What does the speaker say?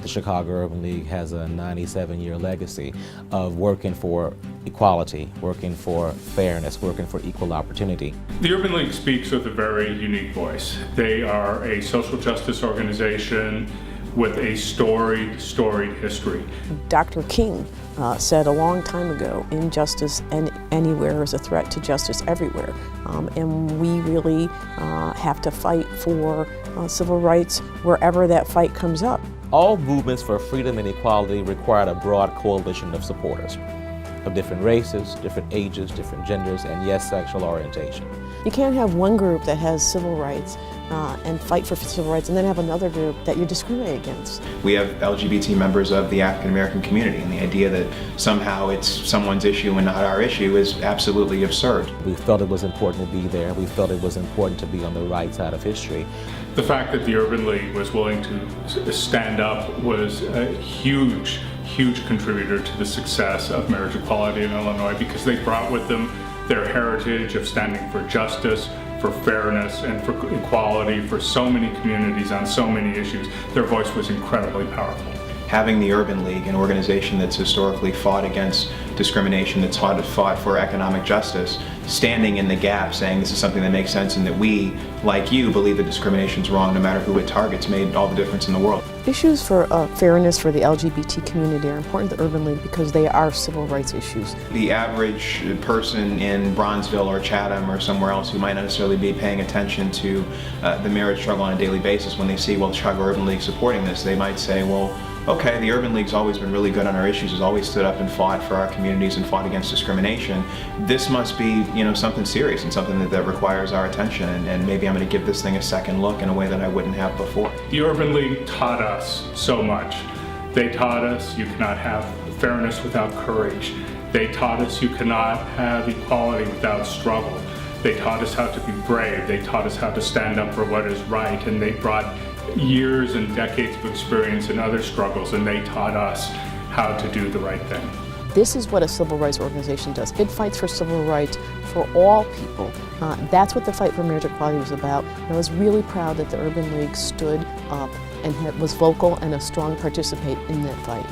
the Chicago Urban League has a 97-year legacy of working for equality, working for fairness, working for equal opportunity. The Urban League speaks with a very unique voice. They are a social justice organization with a storied history. Dr. King said a long time ago, injustice anywhere is a threat to justice everywhere. And we really have to fight for civil rights wherever that fight comes up. All movements for freedom and equality require a broad coalition of supporters of different races, different ages, different genders, and yes, sexual orientation. You can't have one group that has civil rights and fight for civil rights and then have another group that you discriminate against. We have LGBT members of the African American community, and the idea that somehow it's someone's issue and not our issue is absolutely absurd. We felt it was important to be there. We felt it was important to be on the right side of history. The fact that the Urban League was willing to stand up was a huge contributor to the success of marriage equality in Illinois, because they brought with them their heritage of standing for justice, for fairness, and for equality for so many communities on so many issues. Their voice was incredibly powerful. Having the Urban League, an organization that's historically fought against discrimination, that's fought for economic justice, standing in the gap, saying this is something that makes sense and that we, like you, believe that discrimination's wrong no matter who it targets, made all the difference in the world. Issues for fairness for the LGBT community are important to the Urban League because they are civil rights issues. The average person in Bronzeville or Chatham or somewhere else who might not necessarily be paying attention to the marriage struggle on a daily basis, when they see, well, the Chicago Urban League supporting this, they might say, well, okay, the Urban League's always been really good on our issues, has always stood up and fought for our communities and fought against discrimination. This must be, something serious and something that requires our attention, and maybe I'm going to give this thing a second look in a way that I wouldn't have before. The Urban League taught us so much. They taught us you cannot have fairness without courage. They taught us you cannot have equality without struggle. They taught us how to be brave. They taught us how to stand up for what is right, and they brought years and decades of experience in other struggles, and they taught us how to do the right thing. This is what a civil rights organization does. It fights for civil rights for all people. That's what the fight for marriage equality was about. And I was really proud that the Urban League stood up and was vocal and a strong participant in that fight.